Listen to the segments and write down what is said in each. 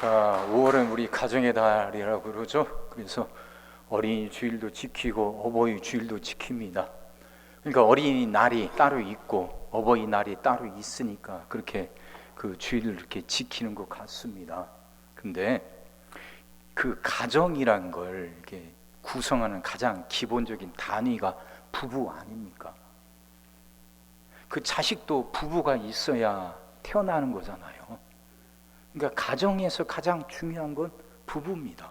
자, 5월은 우리 가정의 달이라고 그러죠. 그래서 어린이 주일도 지키고 어버이 주일도 지킵니다. 그러니까 어린이날이 따로 있고 어버이날이 따로 있으니까 그렇게 그 주일을 이렇게 지키는 것 같습니다. 근데 그 가정이란 걸 이렇게 구성하는 가장 기본적인 단위가 부부 아닙니까? 그 자식도 부부가 있어야 태어나는 거잖아요. 그러니까 가정에서 가장 중요한 건 부부입니다.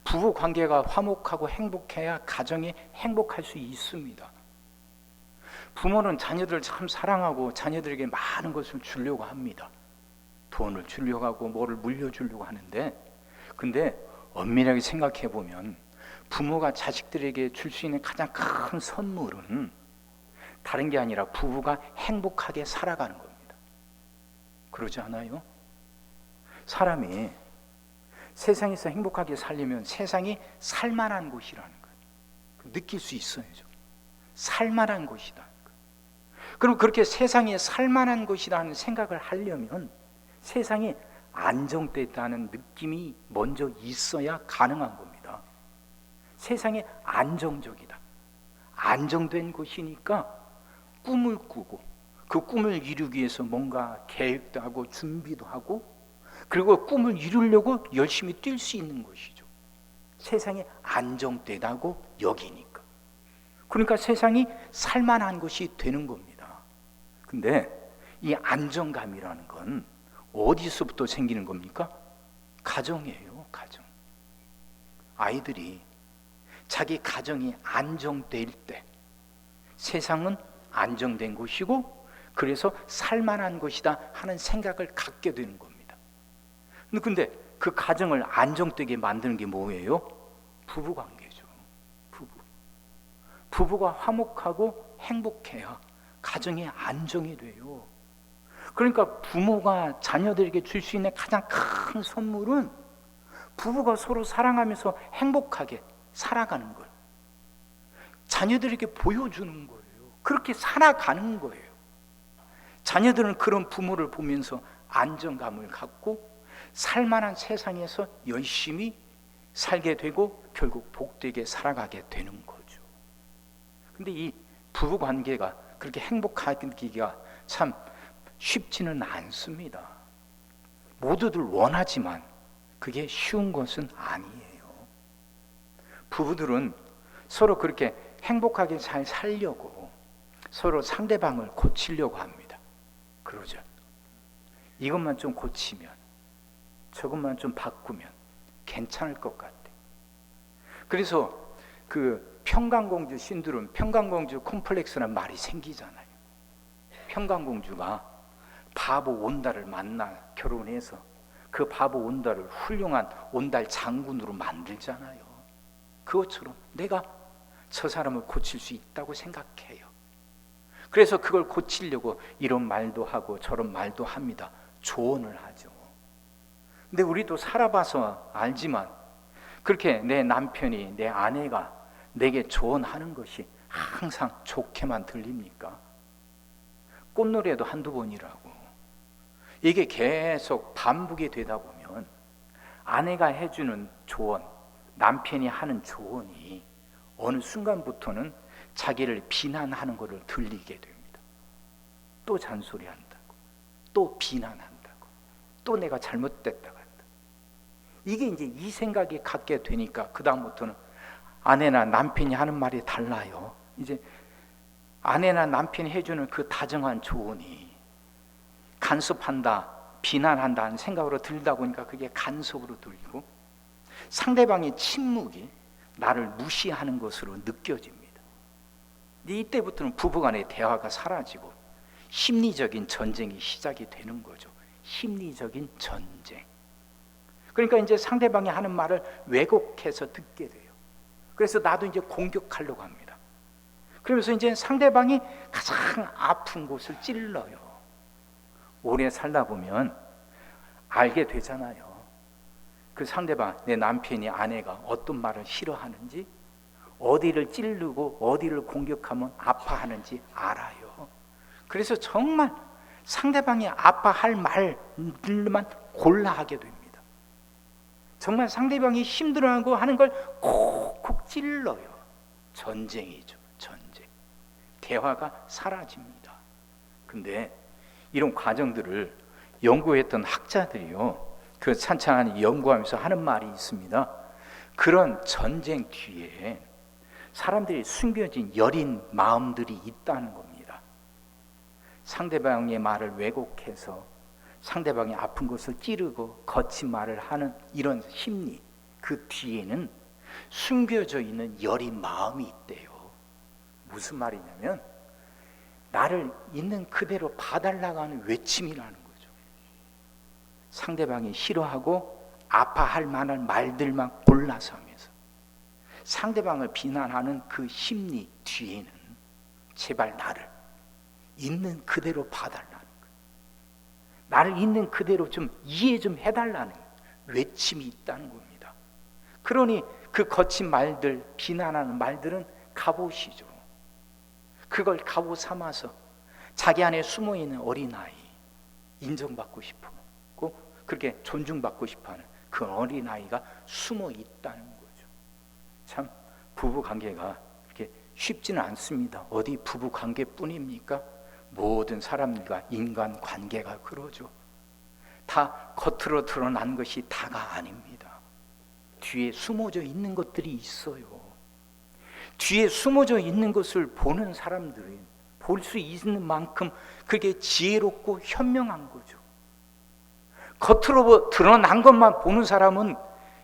부부 관계가 화목하고 행복해야 가정이 행복할 수 있습니다. 부모는 자녀들을 참 사랑하고 자녀들에게 많은 것을 주려고 합니다. 돈을 주려고 하고 뭐를 물려주려고 하는데, 근데 엄밀하게 생각해 보면 부모가 자식들에게 줄 수 있는 가장 큰 선물은 다른 게 아니라 부부가 행복하게 살아가는 겁니다. 그러지 않아요? 사람이 세상에서 행복하게 살려면 세상이 살만한 곳이라는 걸 느낄 수 있어야죠. 살만한 곳이다. 그럼 그렇게 세상이 살만한 곳이라는 생각을 하려면 세상이 안정됐다는 느낌이 먼저 있어야 가능한 겁니다. 세상이 안정적이다. 안정된 곳이니까 꿈을 꾸고 그 꿈을 이루기 위해서 뭔가 계획도 하고 준비도 하고 그리고 꿈을 이루려고 열심히 뛸 수 있는 것이죠. 세상이 안정되다고 여기니까. 그러니까 세상이 살만한 것이 되는 겁니다. 근데 이 안정감이라는 건 어디서부터 생기는 겁니까? 가정이에요, 가정. 아이들이 자기 가정이 안정될 때 세상은 안정된 것이고 그래서 살만한 것이다 하는 생각을 갖게 되는 겁니다. 근데 그 가정을 안정되게 만드는 게 뭐예요? 부부관계죠. 부부가 화목하고 행복해야 가정이 안정이 돼요. 그러니까 부모가 자녀들에게 줄 수 있는 가장 큰 선물은 부부가 서로 사랑하면서 행복하게 살아가는 걸 자녀들에게 보여주는 거예요. 그렇게 살아가는 거예요. 자녀들은 그런 부모를 보면서 안정감을 갖고 살만한 세상에서 열심히 살게 되고 결국 복되게 살아가게 되는 거죠. 근데 이 부부 관계가 그렇게 행복하기가 참 쉽지는 않습니다. 모두들 원하지만 그게 쉬운 것은 아니에요. 부부들은 서로 그렇게 행복하게 잘 살려고 서로 상대방을 고치려고 합니다. 그러죠. 이것만 좀 고치면 저것만 좀 바꾸면 괜찮을 것 같아. 그래서 그 평강공주 신드롬, 평강공주 콤플렉스라는 말이 생기잖아요. 평강공주가 바보 온달을 만나 결혼해서 그 바보 온달을 훌륭한 온달 장군으로 만들잖아요. 그것처럼 내가 저 사람을 고칠 수 있다고 생각해요. 그래서 그걸 고치려고 이런 말도 하고 저런 말도 합니다. 조언을 하죠. 근데 우리도 살아봐서 알지만 그렇게 내 남편이 내 아내가 내게 조언하는 것이 항상 좋게만 들립니까? 꽃노래도 한두 번이라고. 이게 계속 반복이 되다 보면 아내가 해주는 조언, 남편이 하는 조언이 어느 순간부터는 자기를 비난하는 것을 들리게 됩니다. 또 잔소리한다고, 또 비난한다고, 또 내가 잘못됐다고 한다. 이게 이제 이 생각이 갖게 되니까 그 다음부터는 아내나 남편이 하는 말이 달라요. 이제 아내나 남편이 해주는 그 다정한 조언이 간섭한다, 비난한다는 생각으로 들다 보니까 그게 간섭으로 들리고 상대방의 침묵이 나를 무시하는 것으로 느껴집니다. 이때부터는 부부간의 대화가 사라지고 심리적인 전쟁이 시작이 되는 거죠. 심리적인 전쟁. 그러니까 이제 상대방이 하는 말을 왜곡해서 듣게 돼요. 그래서 나도 이제 공격하려고 합니다. 그러면서 이제 상대방이 가장 아픈 곳을 찔러요. 오래 살다 보면 알게 되잖아요. 그 상대방, 내 남편이 아내가 어떤 말을 싫어하는지, 어디를 찌르고 어디를 공격하면 아파하는지 알아요. 그래서 정말 상대방이 아파할 말들만 골라 하게 됩니다. 정말 상대방이 힘들어하고 하는 걸 콕콕 찔러요. 전쟁이죠. 전쟁. 대화가 사라집니다. 근데 이런 과정들을 연구했던 학자들이요, 그 찬찬히 연구하면서 하는 말이 있습니다. 그런 전쟁 뒤에 사람들이 숨겨진 여린 마음들이 있다는 겁니다. 상대방의 말을 왜곡해서 상대방이 아픈 것을 찌르고 거친 말을 하는 이런 심리, 그 뒤에는 숨겨져 있는 여린 마음이 있대요. 무슨 말이냐면 나를 있는 그대로 봐달라고 하는 외침이라는 거죠. 상대방이 싫어하고 아파할 만한 말들만 골라서 하면서 상대방을 비난하는 그 심리 뒤에는 제발 나를 있는 그대로 봐달라는 거예요. 나를 있는 그대로 좀 이해 좀 해달라는 외침이 있다는 겁니다. 그러니 그 거친 말들, 비난하는 말들은 갑옷이죠. 그걸 갑옷 삼아서 자기 안에 숨어있는 어린아이, 인정받고 싶고 그렇게 존중받고 싶어하는 그 어린아이가 숨어 있다는 거죠. 참 부부관계가 그렇게 쉽지는 않습니다. 어디 부부관계뿐입니까? 모든 사람들과 인간관계가 그러죠. 다 겉으로 드러난 것이 다가 아닙니다. 뒤에 숨어져 있는 것들이 있어요. 뒤에 숨어져 있는 것을 보는 사람들은 볼 수 있는 만큼 그게 지혜롭고 현명한 거죠. 겉으로 드러난 것만 보는 사람은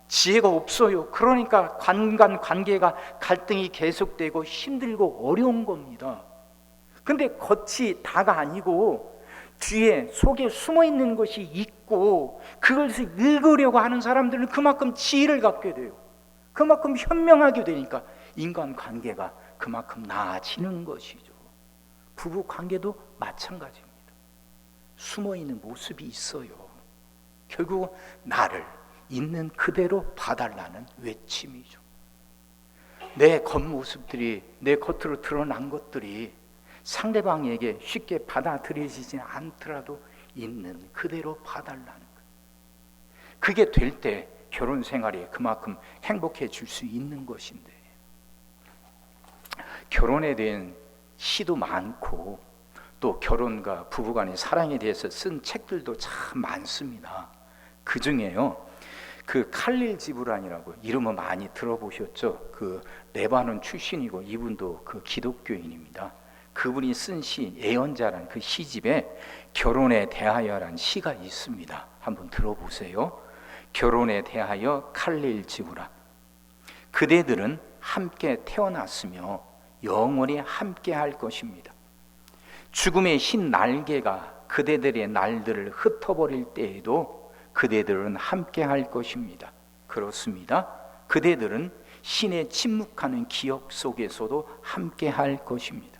지혜가 없어요. 그러니까 관계가 갈등이 계속되고 힘들고 어려운 겁니다. 근데 겉이 다가 아니고 뒤에 속에 숨어 있는 것이 있고 그것을 읽으려고 하는 사람들은 그만큼 지혜를 갖게 돼요. 그만큼 현명하게 되니까 인간관계가 그만큼 나아지는 것이죠. 부부관계도 마찬가지입니다. 숨어있는 모습이 있어요. 결국 나를 있는 그대로 봐달라는 외침이죠. 내 겉모습들이, 내 겉으로 드러난 것들이 상대방에게 쉽게 받아들여지지 않더라도 있는 그대로 봐달라는 거예요. 그게 될 때 결혼 생활이 그만큼 행복해질 수 있는 것인데, 결혼에 대한 시도 많고 또 결혼과 부부간의 사랑에 대해서 쓴 책들도 참 많습니다. 그 중에요, 그 칼릴 지브란이라고 이름은 많이 들어보셨죠? 그 레바논 출신이고 이분도 그 기독교인입니다. 그분이 쓴 시 예언자라는 그 시집에 결혼에 대하여라는 시가 있습니다. 한번 들어보세요. 결혼에 대하여 칼릴 지브란. 그대들은 함께 태어났으며 영원히 함께 할 것입니다. 죽음의 흰 날개가 그대들의 날들을 흩어버릴 때에도 그대들은 함께 할 것입니다. 그렇습니다. 그대들은 신의 침묵하는 기억 속에서도 함께 할 것입니다.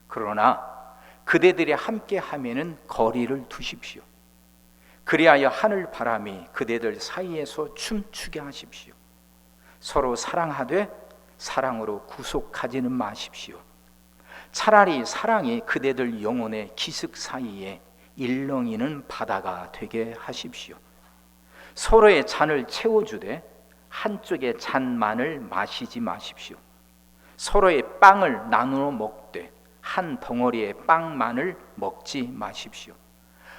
그러나 그대들이 함께 하면은 거리를 두십시오. 그리하여 하늘 바람이 그대들 사이에서 춤추게 하십시오. 서로 사랑하되 사랑으로 구속하지는 마십시오. 차라리 사랑이 그대들 영혼의 기슭 사이에 일렁이는 바다가 되게 하십시오. 서로의 잔을 채워주되 한쪽의 잔만을 마시지 마십시오. 서로의 빵을 나누어 먹되 한 덩어리의 빵만을 먹지 마십시오.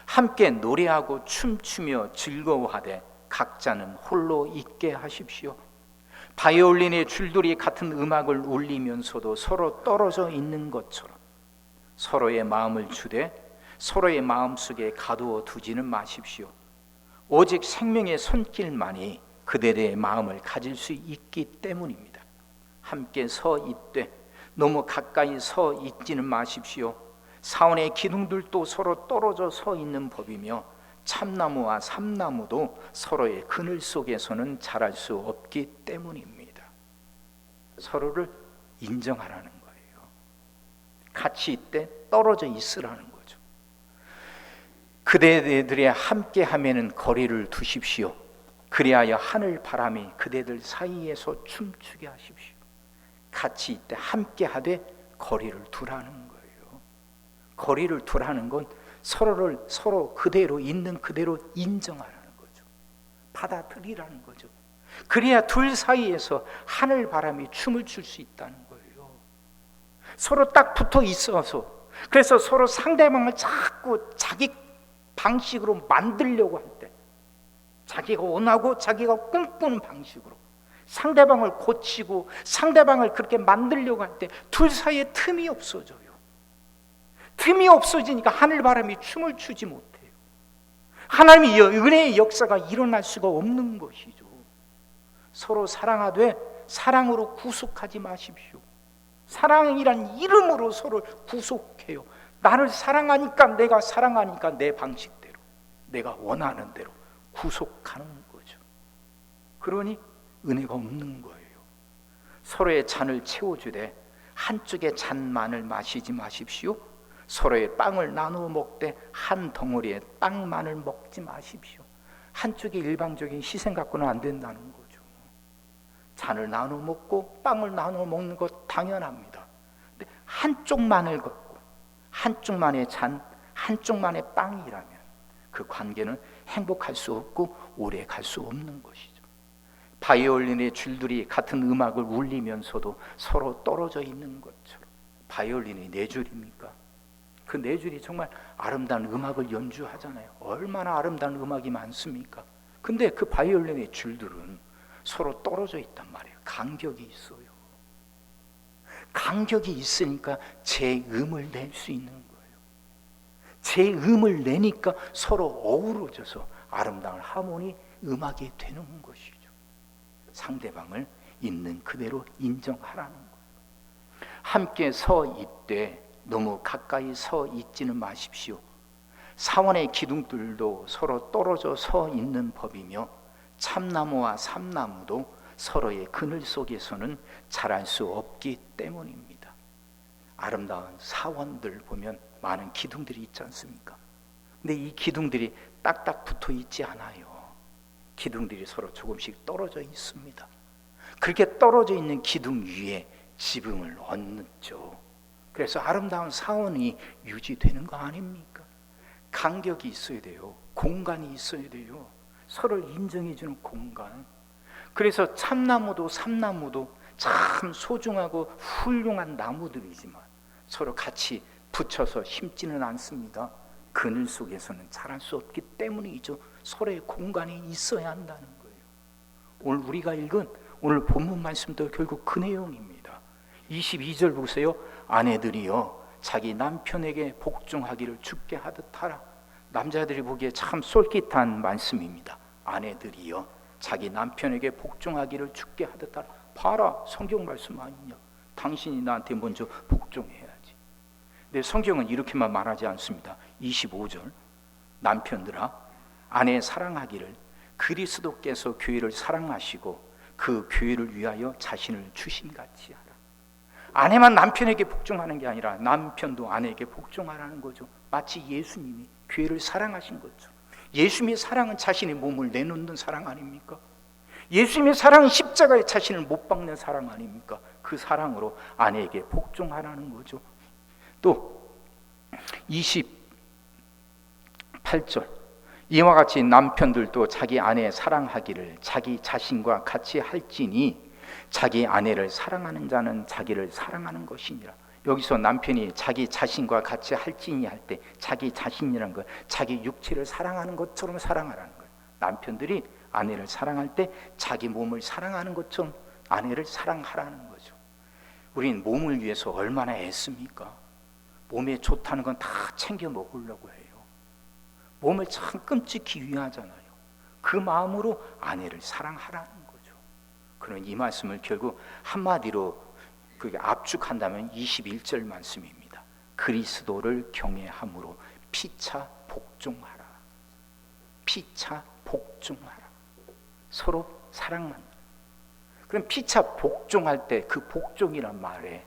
함께 노래하고 춤추며 즐거워하되 각자는 홀로 있게 하십시오. 바이올린의 줄들이 같은 음악을 울리면서도 서로 떨어져 있는 것처럼 서로의 마음을 주되 서로의 마음속에 가두어 두지는 마십시오. 오직 생명의 손길만이 그대들의 마음을 가질 수 있기 때문입니다. 함께 서 있되 너무 가까이 서 있지는 마십시오. 사원의 기둥들도 서로 떨어져 서 있는 법이며 참나무와 삼나무도 서로의 그늘 속에서는 자랄 수 없기 때문입니다. 서로를 인정하라는 거예요. 같이 있되 떨어져 있으라는 거죠. 그대들이 함께 하면은 거리를 두십시오. 그리하여 하늘 바람이 그대들 사이에서 춤추게 하십시오. 같이 있되 함께 하되 거리를 두라는 거예요. 거리를 두라는 건 서로를 서로 그대로 있는 그대로 인정하라. 받아들이라는 거죠. 그래야 둘 사이에서 하늘 바람이 춤을 출 수 있다는 거예요. 서로 딱 붙어 있어서, 그래서 서로 상대방을 자꾸 자기 방식으로 만들려고 할 때, 자기가 원하고 자기가 꿈꾸는 방식으로 상대방을 고치고 상대방을 그렇게 만들려고 할 때 둘 사이에 틈이 없어져요. 틈이 없어지니까 하늘바람이 춤을 추지 못해요. 하나님의 은혜의 역사가 일어날 수가 없는 것이죠. 서로 사랑하되 사랑으로 구속하지 마십시오. 사랑이란 이름으로 서로 구속해요. 나를 사랑하니까, 내가 사랑하니까 내 방식대로, 내가 원하는 대로 구속하는 거죠. 그러니 은혜가 없는 거예요. 서로의 잔을 채워주되 한쪽의 잔만을 마시지 마십시오. 서로의 빵을 나누어 먹되 한 덩어리의 빵만을 먹지 마십시오. 한쪽의 일방적인 희생 갖고는 안 된다는 거죠. 잔을 나누어 먹고 빵을 나누어 먹는 것 당연합니다. 근데 한쪽만을 걷고 한쪽만의 잔, 한쪽만의 빵이라면 그 관계는 행복할 수 없고 오래 갈 수 없는 것이죠. 바이올린의 줄들이 같은 음악을 울리면서도 서로 떨어져 있는 것처럼, 바이올린이 네 줄입니까? 그 네 줄이 정말 아름다운 음악을 연주하잖아요. 얼마나 아름다운 음악이 많습니까? 근데 그 바이올린의 줄들은 서로 떨어져 있단 말이에요. 간격이 있어요. 간격이 있으니까 제 음을 낼 수 있는 거예요. 제 음을 내니까 서로 어우러져서 아름다운 하모니 음악이 되는 것이죠. 상대방을 있는 그대로 인정하라는 거예요. 함께 서 있되 너무 가까이 서 있지는 마십시오. 사원의 기둥들도 서로 떨어져 서 있는 법이며 참나무와 삼나무도 서로의 그늘 속에서는 자랄 수 없기 때문입니다. 아름다운 사원들 보면 많은 기둥들이 있지 않습니까? 근데 이 기둥들이 딱딱 붙어 있지 않아요. 기둥들이 서로 조금씩 떨어져 있습니다. 그렇게 떨어져 있는 기둥 위에 지붕을 얹죠. 그래서 아름다운 사원이 유지되는 거 아닙니까? 간격이 있어야 돼요. 공간이 있어야 돼요. 서로를 인정해주는 공간. 그래서 참나무도 삼나무도 참 소중하고 훌륭한 나무들이지만 서로 같이 붙여서 심지는 않습니다. 그늘 속에서는 자랄 수 없기 때문이죠. 서로의 공간이 있어야 한다는 거예요. 오늘 우리가 읽은 오늘 본문 말씀도 결국 그 내용입니다. 22절 보세요. 아내들이여 자기 남편에게 복종하기를 주께 하듯 하라. 남자들이 보기에 참 솔깃한 말씀입니다. 아내들이여 자기 남편에게 복종하기를 주께 하듯 하라. 봐라, 성경 말씀 아니냐. 당신이 나한테 먼저 복종해야지. 근데 성경은 이렇게만 말하지 않습니다. 25절 남편들아 아내 사랑하기를 그리스도께서 교회를 사랑하시고 그 교회를 위하여 자신을 주심같이 하라. 아내만 남편에게 복종하는 게 아니라 남편도 아내에게 복종하라는 거죠. 마치 예수님이 교회를 사랑하신 것처럼. 예수님의 사랑은 자신의 몸을 내놓는 사랑 아닙니까? 예수님의 사랑은 십자가에 자신을 못 박는 사랑 아닙니까? 그 사랑으로 아내에게 복종하라는 거죠. 또 28절 이와 같이 남편들도 자기 아내 사랑하기를 자기 자신과 같이 할지니 자기 아내를 사랑하는 자는 자기를 사랑하는 것이니라. 여기서 남편이 자기 자신과 같이 할지니 할 때 자기 자신이란 건 자기 육체를 사랑하는 것처럼 사랑하라는 거예요. 남편들이 아내를 사랑할 때 자기 몸을 사랑하는 것처럼 아내를 사랑하라는 거죠. 우린 몸을 위해서 얼마나 애씁니까? 몸에 좋다는 건 다 챙겨 먹으려고 해요. 몸을 참 끔찍히 위하잖아요. 그 마음으로 아내를 사랑하라는 거죠. 그런 이 말씀을 결국 한마디로 그게 압축한다면 21절 말씀입니다. 그리스도를 경외함으로 피차 복종하라. 피차 복종하라. 서로 사랑만. 그럼 피차 복종할 때 그 복종이란 말에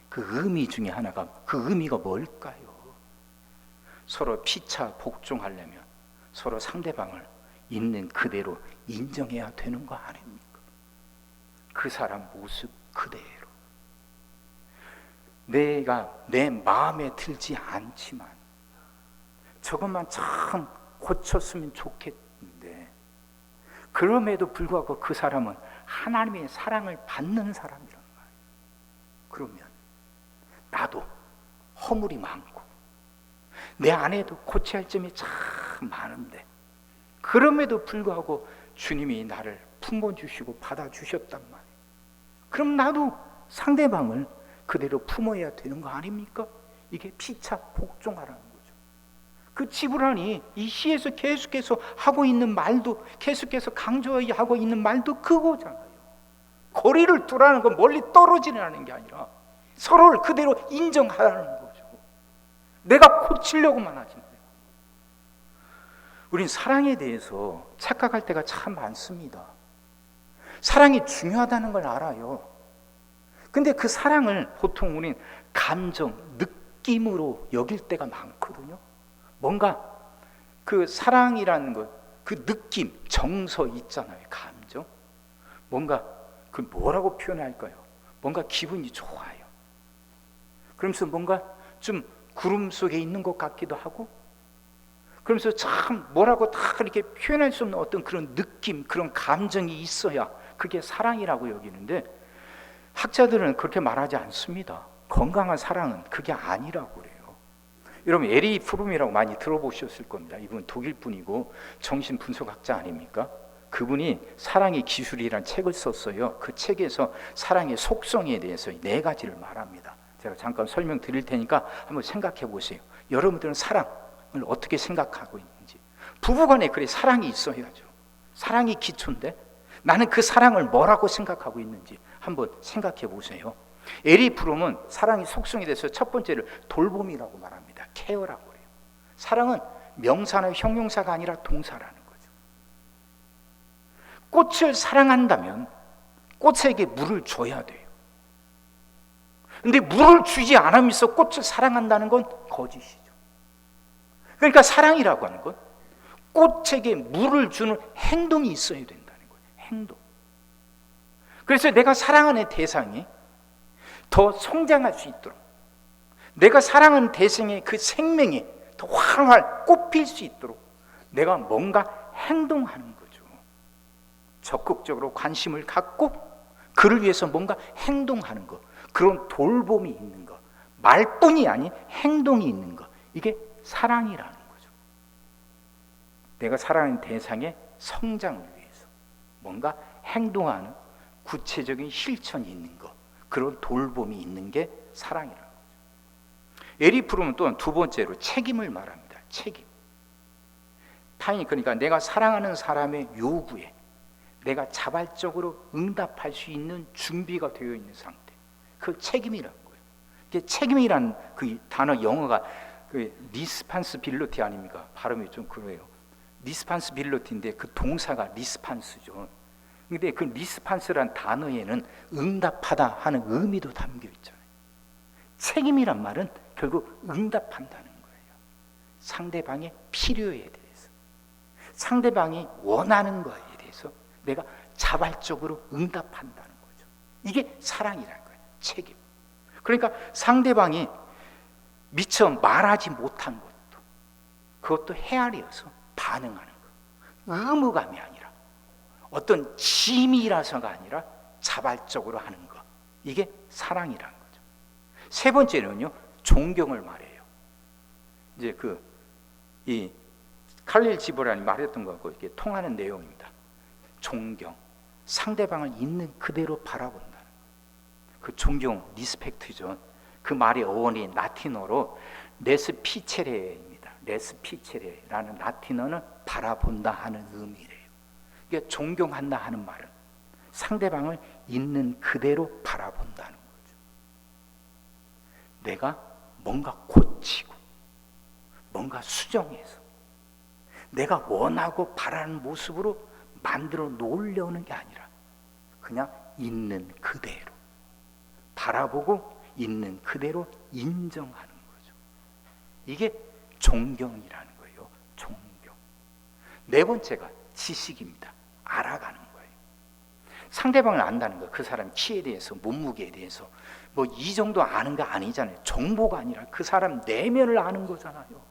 그 의미 중에 하나가 그 의미가 뭘까요? 서로 피차 복종하려면 서로 상대방을 있는 그대로 인정해야 되는 거 아닙니까? 그 사람 모습 그대로. 내가 내 마음에 들지 않지만 저것만 참 고쳤으면 좋겠는데 그럼에도 불구하고 그 사람은 하나님의 사랑을 받는 사람이란 말이에요. 그러면 나도 허물이 많고 내 안에도 고쳐야 할 점이 참 많은데 그럼에도 불구하고 주님이 나를 품어주시고 받아주셨단 말이에요. 그럼 나도 상대방을 그대로 품어야 되는 거 아닙니까? 이게 피차 복종하라는 거죠. 그 지브란이 이 시에서 계속해서 하고 있는 말도, 계속해서 강조하고 있는 말도 그거잖아요. 거리를 두라는 건 멀리 떨어지라는 게 아니라 서로를 그대로 인정하라는 거죠. 내가 고치려고만 하지 말고. 우린 사랑에 대해서 착각할 때가 참 많습니다. 사랑이 중요하다는 걸 알아요. 근데 그 사랑을 보통 우린 감정, 느낌으로 여길 때가 많거든요. 뭔가 그 사랑이라는 것, 그 느낌, 정서 있잖아요. 감정. 뭔가 그 뭐라고 표현할까요? 뭔가 기분이 좋아요. 그러면서 뭔가 좀 구름 속에 있는 것 같기도 하고, 그러면서 참 뭐라고 다 이렇게 표현할 수 없는 어떤 그런 느낌, 그런 감정이 있어야 그게 사랑이라고 여기는데, 학자들은 그렇게 말하지 않습니다. 건강한 사랑은 그게 아니라고 그래요. 여러분 에리 프룸이라고 많이 들어보셨을 겁니다. 이분 독일 분이고 정신분석학자 아닙니까? 그분이 사랑의 기술이라는 책을 썼어요. 그 책에서 사랑의 속성에 대해서 4가지를 말합니다. 제가 잠깐 설명드릴 테니까 한번 생각해 보세요. 여러분들은 사랑을 어떻게 생각하고 있는지. 부부간에 그래 사랑이 있어야죠. 사랑이 기초인데 나는 그 사랑을 뭐라고 생각하고 있는지 한번 생각해 보세요. 에리 프롬은 사랑의 속성에 대해서 첫 번째를 돌봄이라고 말합니다. 케어라고 해요. 사랑은 명사나 형용사가 아니라 동사라는 거죠. 꽃을 사랑한다면 꽃에게 물을 줘야 돼요. 근데 물을 주지 않으면서 꽃을 사랑한다는 건 거짓이죠. 그러니까 사랑이라고 하는 건 꽃에게 물을 주는 행동이 있어야 된다는 거예요. 행동. 그래서 내가 사랑하는 대상이 더 성장할 수 있도록, 내가 사랑하는 대상의 그 생명이 더 활활 꽃필 수 있도록 내가 뭔가 행동하는 거죠. 적극적으로 관심을 갖고 그를 위해서 뭔가 행동하는 것, 그런 돌봄이 있는 것, 말뿐이 아닌 행동이 있는 것, 이게 사랑이라는 거죠. 내가 사랑하는 대상의 성장을 위해서 뭔가 행동하는 구체적인 실천이 있는 것, 그런 돌봄이 있는 게 사랑이라는 거죠. 에리 프롬은 또한 두 번째로 책임을 말합니다. 책임. 타인이, 그러니까 내가 사랑하는 사람의 요구에 내가 자발적으로 응답할 수 있는 준비가 되어 있는 상태, 그 책임이라는 거예요. 이게 책임이라는 그 단어 영어가 그 리스판스빌리티 아닙니까? 발음이 좀 그래요. 리스판스빌리티인데 그 동사가 리스판스죠. 근데 그 리스판스란 단어에는 응답하다 하는 의미도 담겨 있잖아요. 책임이란 말은 결국 응답한다는 거예요. 상대방의 필요에 대해서, 상대방이 원하는 거에 대해서 내가 자발적으로 응답한다는 거죠. 이게 사랑이라는 거예요. 책임. 그러니까 상대방이 미처 말하지 못한 것도 그것도 헤아려서 반응하는 거. 의무감이 아니라 어떤 짐이라서가 아니라 자발적으로 하는 것, 이게 사랑이라는 거죠. 세 번째는요, 존경을 말해요. 이제 이 칼릴 지브란이 말했던 거하고 이렇게 통하는 내용입니다. 존경, 상대방을 있는 그대로 바라본다는 거. 그 존경, 리스펙트죠. 그 말의 어원이 라틴어로 레스피체레입니다. 레스피체레라는 라틴어는 바라본다 하는 의미래요. 이게 존경한다 하는 말은 상대방을 있는 그대로 바라본다는 거죠. 내가 뭔가 고치고 뭔가 수정해서 내가 원하고 바라는 모습으로 만들어 놓으려는 게 아니라 그냥 있는 그대로 바라보고 있는 그대로 인정하는 거죠. 이게 존경이라는 거예요. 존경. 네 번째가 지식입니다. 알아가는 거예요. 상대방을 안다는 거, 그 사람 키에 대해서, 몸무게에 대해서 뭐 이 정도 아는 거 아니잖아요. 정보가 아니라 그 사람 내면을 아는 거잖아요.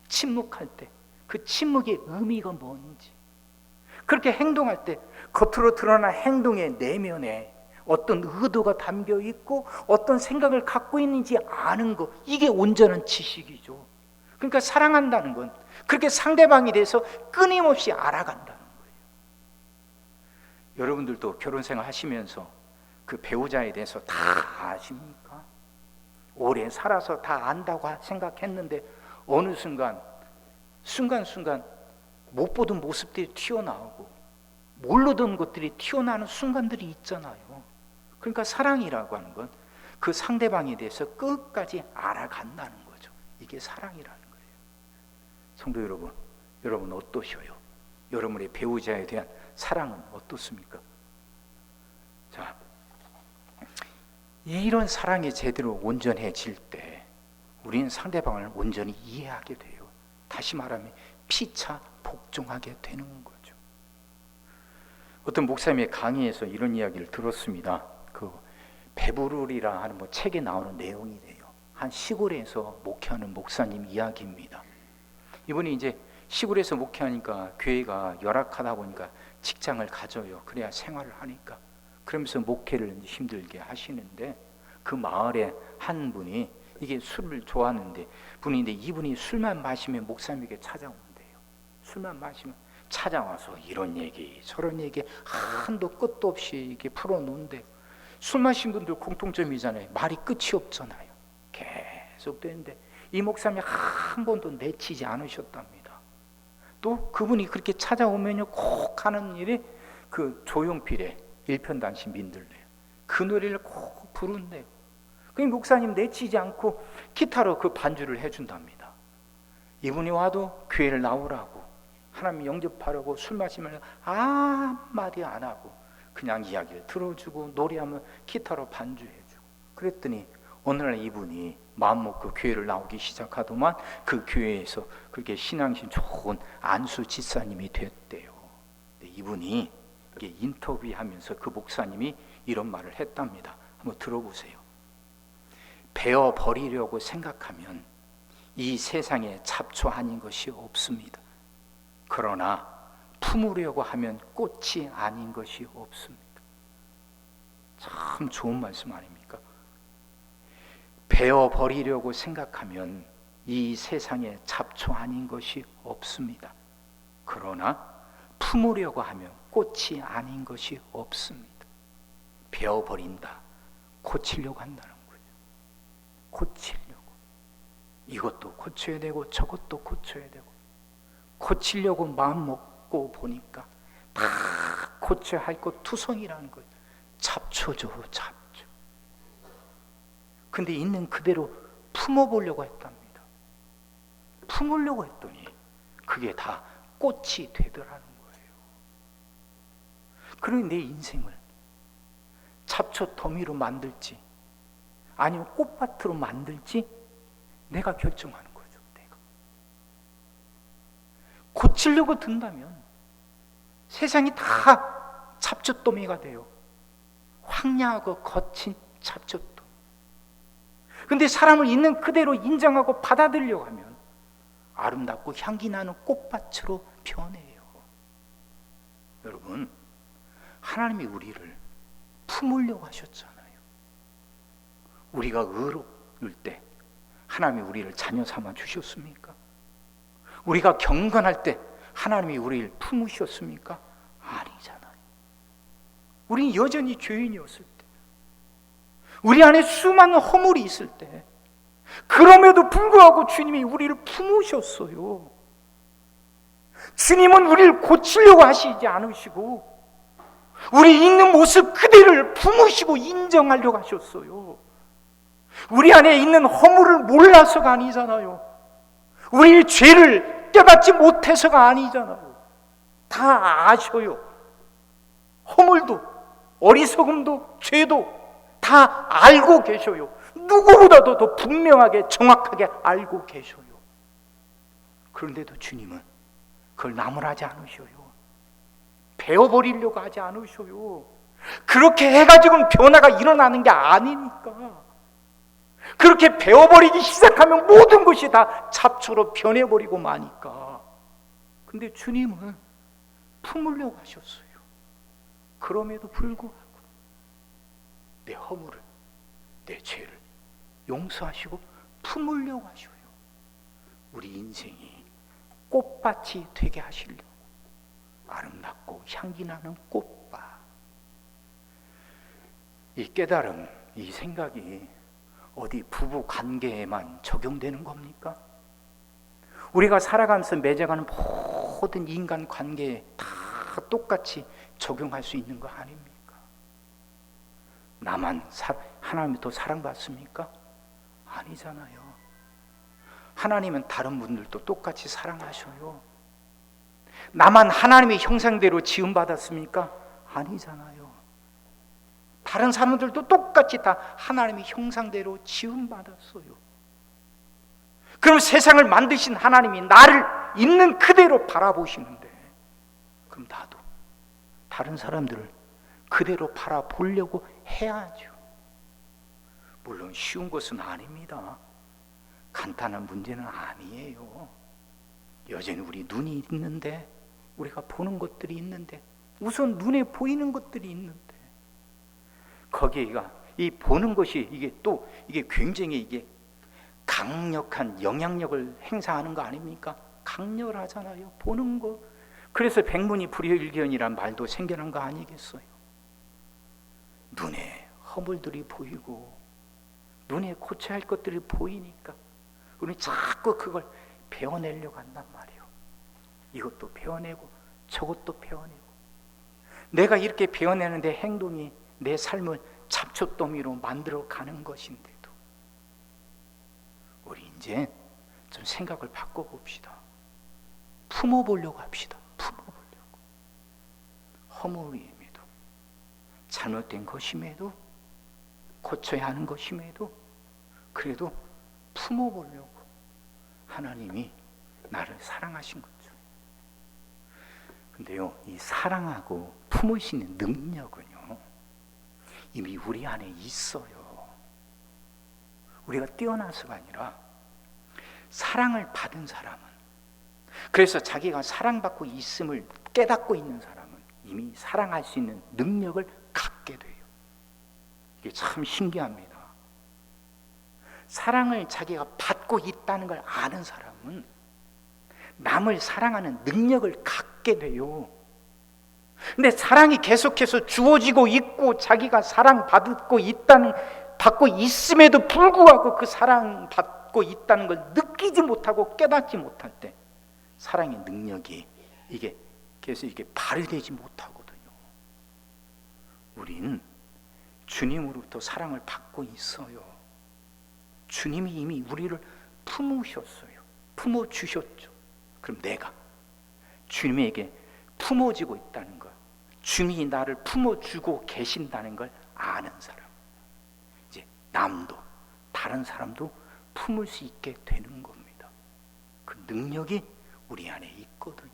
침묵할 때 그 침묵의 의미가 뭔지, 그렇게 행동할 때 겉으로 드러난 행동의 내면에 어떤 의도가 담겨 있고 어떤 생각을 갖고 있는지 아는 것, 이게 온전한 지식이죠. 그러니까 사랑한다는 건 그렇게 상대방에 대해서 끊임없이 알아간다는 거예요. 여러분들도 결혼 생활 하시면서 그 배우자에 대해서 다 아십니까? 오래 살아서 다 안다고 생각했는데 어느 순간 못 보던 모습들이 튀어나오고 모르던 것들이 튀어나오는 순간들이 있잖아요. 그러니까 사랑이라고 하는 건 그 상대방에 대해서 끝까지 알아간다는 거죠. 이게 사랑이라는 거예요. 성도 여러분, 여러분 어떠셔요? 여러분의 배우자에 대한 사랑은 어떻습니까? 자, 이런 사랑이 제대로 온전해질 때 우리는 상대방을 온전히 이해하게 돼요. 다시 말하면 피차 복종하게 되는 거죠. 어떤 목사님의 강의에서 이런 이야기를 들었습니다. 그 배부르리라 하는 책에 나오는 내용이 돼요. 한 시골에서 목회하는 목사님 이야기입니다. 이분이 이제 시골에서 목회하니까 교회가 열악하다 보니까 직장을 가져요. 그래야 생활을 하니까. 그러면서 목회를 힘들게 하시는데 그 마을에 한 분이 이게 술을 좋아하는데 분인데 이분이 술만 마시면 목사님에게 찾아온대요. 술만 마시면 찾아와서 이런 얘기 저런 얘기 한도 끝도 없이 이렇게 풀어놓는데 술 마신 분들 공통점이잖아요. 말이 끝이 없잖아요. 계속 되는데 이 목사님이 한 번도 내치지 않으셨답니다. 또 그분이 그렇게 찾아오면요 꼭 하는 일이 그 조용필의 일편단심 민들레 그 노래를 꼭 부른대요. 그 목사님 내치지 않고 기타로 그 반주를 해준답니다. 이분이 와도 교회를 나오라고 하나님 영접하려고 술 마시면 한마디 안 하고 그냥 이야기를 들어주고 노래하면 기타로 반주해주고 그랬더니 어느 날 이분이 마음 먹고 교회를 나오기 시작하더만 그 교회에서 그렇게 신앙심 좋은 안수 지사님이 됐대요. 이분이 인터뷰하면서 그 목사님이 이런 말을 했답니다. 한번 들어보세요. 베어버리려고 생각하면 이 세상에 잡초 아닌 것이 없습니다. 그러나 품으려고 하면 꽃이 아닌 것이 없습니다. 참 좋은 말씀 아닙니까? 베어버리려고 생각하면 이 세상에 잡초 아닌 것이 없습니다. 그러나 품으려고 하면 꽃이 아닌 것이 없습니다. 베어버린다. 고치려고 한다는 거죠. 고치려고. 이것도 고쳐야 되고 저것도 고쳐야 되고 고치려고 마음 먹고 보니까 다 고쳐야 할 것 투성이라는 거예요. 잡초죠, 잡초. 근데 있는 그대로 품어보려고 했답니다. 품으려고 했더니 그게 다 꽃이 되더라는 거예요. 그러니 내 인생을 잡초 더미로 만들지 아니면 꽃밭으로 만들지 내가 결정하는 거죠. 내가 고치려고 든다면 세상이 다 잡초더미가 돼요. 황량하고 거친 잡초더미. 근데 사람을 있는 그대로 인정하고 받아들이려고 하면 아름답고 향기 나는 꽃밭으로 변해요. 여러분, 하나님이 우리를 품으려고 하셨잖아요. 우리가 의로울 때 하나님이 우리를 자녀 삼아 주셨습니까? 우리가 경건할 때 하나님이 우리를 품으셨습니까? 아니잖아요. 우리는 여전히 죄인이었을 때, 우리 안에 수많은 허물이 있을 때, 그럼에도 불구하고 주님이 우리를 품으셨어요. 주님은 우리를 고치려고 하시지 않으시고 우리 있는 모습 그대를 품으시고 인정하려고 하셨어요. 우리 안에 있는 허물을 몰라서가 아니잖아요. 우리 죄를 깨닫지 못해서가 아니잖아요. 다 아셔요. 허물도 어리석음도 죄도 다 알고 계셔요. 누구보다도 더 분명하게 정확하게 알고 계셔요. 그런데도 주님은 그걸 나무라지 않으셔요. 베어버리려고 하지 않으셔요. 그렇게 해가지고는 변화가 일어나는 게 아니니까. 그렇게 베어버리기 시작하면 모든 것이 다 잡초로 변해버리고 마니까. 근데 주님은 품으려고 하셨어요. 그럼에도 불구하고 내 허물을, 내 죄를 용서하시고 품으려고 하셔요. 우리 인생이 꽃밭이 되게 하시려고, 아름답고 향기 나는 꽃밭. 이 깨달음, 이 생각이 어디 부부 관계에만 적용되는 겁니까? 우리가 살아가면서 맺어가는 모든 인간 관계에 다 똑같이 적용할 수 있는 거 아닙니까? 나만 하나님이 더 사랑받습니까? 아니잖아요. 하나님은 다른 분들도 똑같이 사랑하셔요. 나만 하나님의 형상대로 지음받았습니까? 아니잖아요. 다른 사람들도 똑같이 다 하나님의 형상대로 지음받았어요. 그럼 세상을 만드신 하나님이 나를 있는 그대로 바라보시는데, 그럼 나도 다른 사람들을 그대로 바라보려고 해야죠. 물론 쉬운 것은 아닙니다. 간단한 문제는 아니에요. 여전히 우리 눈이 있는데, 우리가 보는 것들이 있는데, 우선 눈에 보이는 것들이 있는데, 거기가 이 보는 것이 이게 굉장히 강력한 영향력을 행사하는 거 아닙니까? 강렬하잖아요. 보는 거. 그래서 백문이 불여일견이란 말도 생겨난 거 아니겠어요? 눈에 허물들이 보이고 눈에 고쳐야 할 것들이 보이니까 우리는 자꾸 그걸 배워내려고 한단 말이에요. 이것도 배워내고 저것도 배워내고, 내가 이렇게 배워내는데 행동이 내 삶을 잡초더미로 만들어 가는 것인데도 우리 이제 좀 생각을 바꿔봅시다. 품어보려고 합시다. 품어보려고. 허물임에도, 잘못된 것임에도, 고쳐야 하는 것임에도 그래도 품어보려고 하나님이 나를 사랑하신 거죠. 근데요, 이 사랑하고 품으시는 능력은요 이미 우리 안에 있어요. 우리가 뛰어나서가 아니라 사랑을 받은 사람은, 그래서 자기가 사랑받고 있음을 깨닫고 있는 사람은 이미 사랑할 수 있는 능력을 갖게 돼요. 이게 참 신기합니다. 사랑을 자기가 받고 있다는 걸 아는 사람은 남을 사랑하는 능력을 갖게 돼요. 근데 사랑이 계속해서 주어지고 있고 자기가 사랑받고 있음에도 불구하고 그 사랑받고 있다는 걸 느끼지 못하고 깨닫지 못할 때 사랑의 능력이 계속 발휘되지 못하거든요. 우린 주님으로부터 사랑을 받고 있어요. 주님이 이미 우리를 품으셨어요. 품어주셨죠. 그럼 내가 주님에게 품어지고 있다는 것, 주님이 나를 품어주고 계신다는 걸 아는 사람, 이제 남도 다른 사람도 품을 수 있게 되는 겁니다. 그 능력이 우리 안에 있거든요.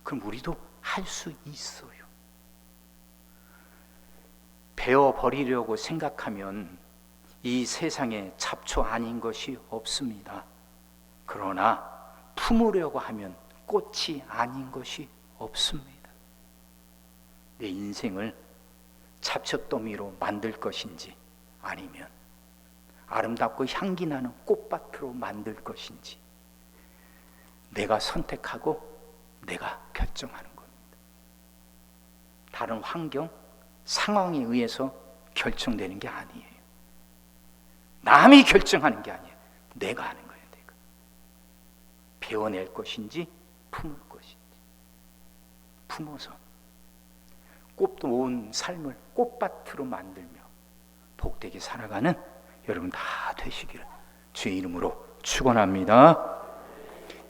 그럼 우리도 할 수 있어요. 베어버리려고 생각하면 이 세상에 잡초 아닌 것이 없습니다. 그러나 품으려고 하면 꽃이 아닌 것이 없습니다. 내 인생을 잡초더미로 만들 것인지 아니면 아름답고 향기 나는 꽃밭으로 만들 것인지 내가 선택하고 내가 결정하는 겁니다. 다른 환경, 상황에 의해서 결정되는 게 아니에요. 남이 결정하는 게 아니에요. 내가 하는 거예요. 내가 배워낼 것인지 품을 것인지. 품어서 꽃도 온 삶을 꽃밭으로 만들며 복되게 살아가는 여러분 다 되시기를 주의 이름으로 축원합니다.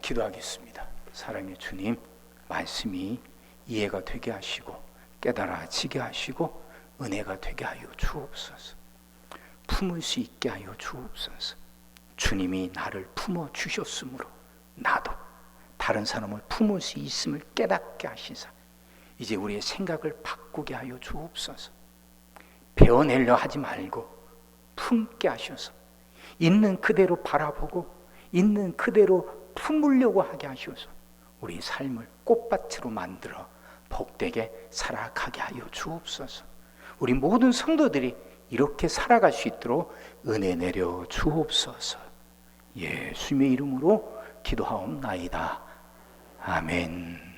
기도하겠습니다. 사랑의 주님, 말씀이 이해가 되게 하시고 깨달아지게 하시고 은혜가 되게 하여 주옵소서. 품을 수 있게 하여 주옵소서. 주님이 나를 품어 주셨으므로 나도 다른 사람을 품을 수 있음을 깨닫게 하시사 이제 우리의 생각을 바꾸게 하여 주옵소서. 배워내려 하지 말고 품게 하셔서 있는 그대로 바라보고 있는 그대로 품으려고 하게 하셔서 우리 삶을 꽃밭으로 만들어 복되게 살아가게 하여 주옵소서. 우리 모든 성도들이 이렇게 살아갈 수 있도록 은혜 내려 주옵소서. 예수님의 이름으로 기도하옵나이다. 아멘.